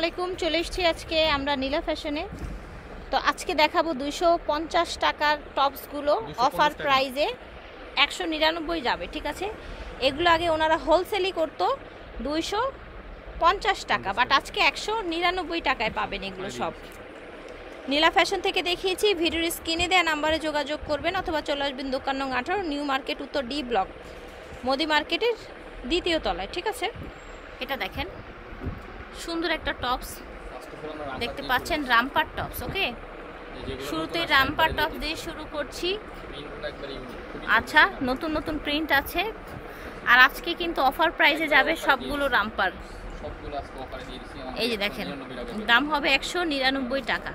আলাইকুম, চলে এসেছি আজকে আমরা নীলা ফ্যাশনে। তো আজকে দেখাবো 250 টাকার টপসগুলো অফার প্রাইজে 199 যাবে, ঠিক আছে। এগুলো আগে ওনারা হোলসেলই করতো 250 টাকা, বাট আজকে 199 টাকায় পাবেন এগুলো সব। নীলা ফ্যাশন থেকে দেখিয়েছি, ভিডিওর স্ক্রিনে দেওয়া নাম্বারে যোগাযোগ করবেন অথবা চলে আসবেন দোকান নং 18, নিউ মার্কেট, উত্তর ডি ব্লক, মোদি মার্কেটের দ্বিতীয় তলায়, ঠিক আছে। এটা দেখেন, সুন্দর একটা টপস দেখতে পাচ্ছেন, রামপার টপস। ওকে, শুরুতে রামপার টপস দিয়ে শুরু করছি। আচ্ছা, নতুন নতুন প্রিন্ট আছে, আর আজকে কিন্তু অফার প্রাইসে যাবে সবগুলো রামপার। এই যে দেখেন, দাম হবে 199 টাকা।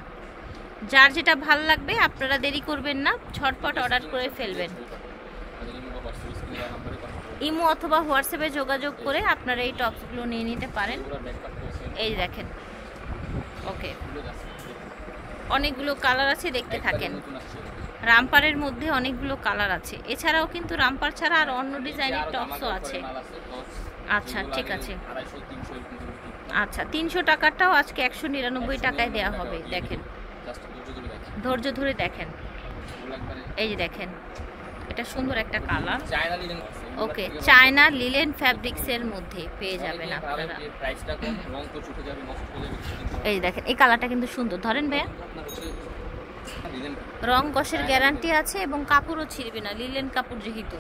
যার যেটা ভাল লাগবে আপনারা দেরি করবেন না, ঝটপট অর্ডার করে ফেলবেন। ইমো অথবা হোয়াটসঅ্যাপে যোগাযোগ করে আপনারা এই টপসগুলো নিয়ে নিতে পারেন। এই দেখেন, ওকে, অনেকগুলো কালার আছে, দেখতে থাকেন। রামপারের মধ্যে অনেকগুলো কালার আছে, এছাড়াও কিন্তু রামপার ছাড়া আর অন্য ডিজাইনের টপসও আছে। আচ্ছা, ঠিক আছে। আচ্ছা, 300 টাকাটাও আজকে 199 টাকায় দেওয়া হবে। দেখেন, ধৈর্য ধরে দেখেন। এই যে দেখেন, এটা সুন্দর একটা কালার। ওকে, চায়না লিলেন ফ্যাব্রিক্সের মধ্যে পেয়ে যাবেন আপনারা। এই দেখেন, এই কালারটা কিন্তু সুন্দর। ধরেন ভাইয়া, রং কষের গ্যারান্টি আছে এবং কাপড়ও ছিঁড়বে না, লিলেন কাপড় যেহেতু।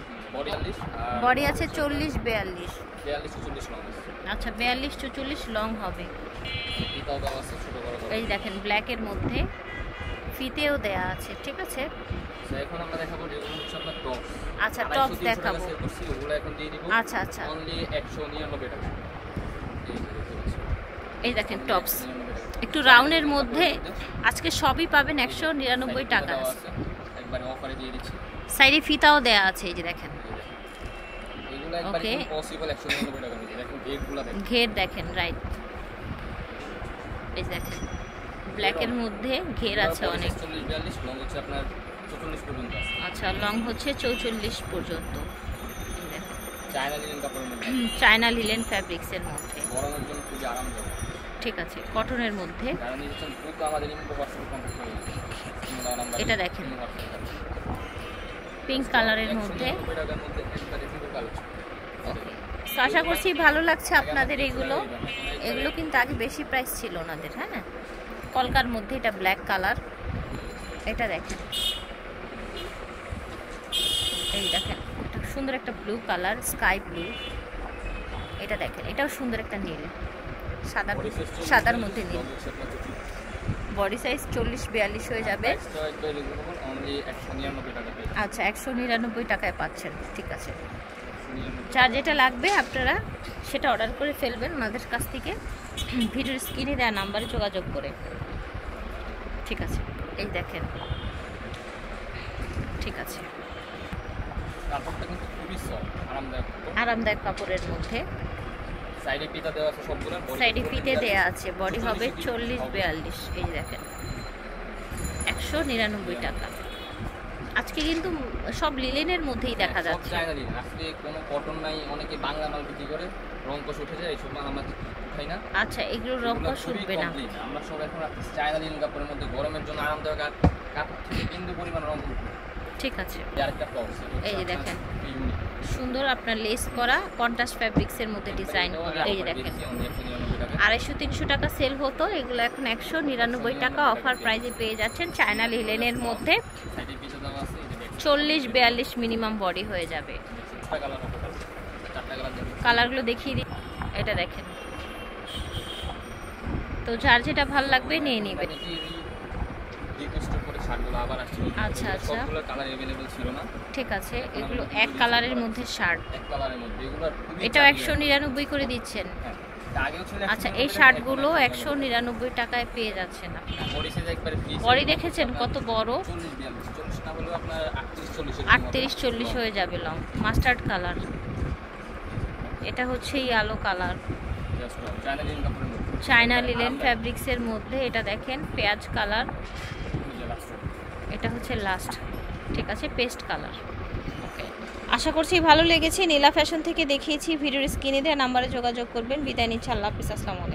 বডি আছে 40-42। আচ্ছা, 42-44 লং হবে। এই দেখেন, ব্ল্যাকের মধ্যে ফিতেও দেয়া আছে, ঠিক আছে। এখন আমরা দেখাবো যেগুলো হচ্ছে আপনার টপস। আচ্ছা, টপস দেখাবো। ওগুলো এখন দিয়ে দিব। আচ্ছা আচ্ছা, অনলি 199 টাকা। এই দেখেন টপস, একটু রাউন্ডের মধ্যে আজকে সবই পাবেন 199 টাকা। একবারে অফারে দিয়ে দিচ্ছি। সাইডে ফিতাও দেয়া আছে, এই যে দেখেন। এগুলো একবারে পসিবল 199 টাকা দিতে। দেখেন ঘেরগুলো দেখেন, ঘের দেখেন, রাইট। এই দেখেন, ব্ল্যাকের মধ্যে ঘের আছে অনেক। 40-42 লং হচ্ছে আপনার 44 পর্যন্ত আছে। আচ্ছা, লং হচ্ছে 44 পর্যন্ত। চায়না লিলেন কাপড়ের মধ্যে, চায়না লিলেন ফ্যাব্রিক্সের মধ্যে, গরমের জন্য খুবই আরামদায়ক। ঠিক আছে, কটনের মধ্যে। যারা নিচ্ছেন দ্রুত আমাদের ইনবক্স হোয়াটসঅ্যাপে কন্টাক্ট করুন। এটা দেখেন, পিঙ্ক কালারের মধ্যে। আশা করছি ভালো লাগছে আপনাদের এগুলো। এগুলো কিন্তু আগে বেশি প্রাইস ছিল ওনাদের। হ্যাঁ, কলকার মধ্যে এটা ব্ল্যাক কালার। এটা দেখেন, এই দেখেন, এটা সুন্দর একটা ব্লু কালার, স্কাই ব্লু। এটা দেখেন, এটাও সুন্দর একটা নীল, সাদার মধ্যে নীল। বডি সাইজ 40-42 হয়ে যাবে। আচ্ছা, 199 টাকায় পাচ্ছেন, ঠিক আছে। যার যেটা লাগবে আপনারা সেটা অর্ডার করে ফেলবেন ওনাদের কাছ থেকে, ভিডিওর স্ক্রিনে দেওয়া নাম্বারে যোগাযোগ করে, ঠিক আছে। এই দেখেন, ঠিক আছে, আরামদায়ক কাপড়ের মধ্যে। সাইডে ফিতে দেওয়া আছে, বডি হবে 40-42। এই দেখেন, 199 টাকা। আজকে কিন্তু সব লিলেনের মধ্যেই দেখা যাচ্ছে। আসলে কোনো কটন নাই, অনেকে বাংলা মাল বিক্রি করে, রং কষ উঠে যায়, এইসব মাল আমরা উঠাই না। আচ্ছা, এগুলো রং কষ উঠবে না। আমরা সব এখন চায়না লিলেন কাপড়ের মধ্যে, গরমের জন্য আরামদায়ক, আর কাপড় থেকে বিন্দু পরিমাণ রং উঠবে, ঠিক আছে। আরেকটা টপস, এই যে দেখেন, সুন্দর আপনার লেস করা কন্ট্রাস্ট ফ্যাব্রিক্সের মধ্যে ডিজাইন করা। এই যে দেখেন, 250-300 টাকা সেল হতো, এগুলো এখন 199 টাকা অফার প্রাইসে পেয়ে যাচ্ছেন। চায়না লিলেনের মধ্যে 40-42 মিনিমাম বডি হয়ে যাবে। কালারগুলো দেখিয়ে দিই। এটা দেখেন, তো যার যেটা ভালো লাগবে নিয়ে নেবেন। আচ্ছা আচ্ছা, ঠিক আছে, এগুলো এক কালারের মধ্যে শার্ট, এটাও 199 করে দিচ্ছেন। আচ্ছা, এই শার্টগুলো 199 টাকায় পেয়ে যাচ্ছেন আপনারা। বডি দেখেছেন কত বড়, 38-40 হয়ে যাবে লং। মাস্টার্ড কালার, এটা হচ্ছে ইয়েলো কালার, চায়না লিলেন ফ্যাব্রিক্সের মধ্যে। এটা দেখেন, পেঁয়াজ কালার, এটা হচ্ছে লাস্ট, ঠিক আছে, পেস্ট কালার। আশা করছি ভালো লেগেছে। নীলা ফ্যাশন থেকে দেখিয়েছি, ভিডিওর স্ক্রিনে দেওয়া নাম্বারে যোগাযোগ করবেন। বিদায় নিচ্ছি, আল্লাহ হাফিজ, আসসালামু আলাইকুম।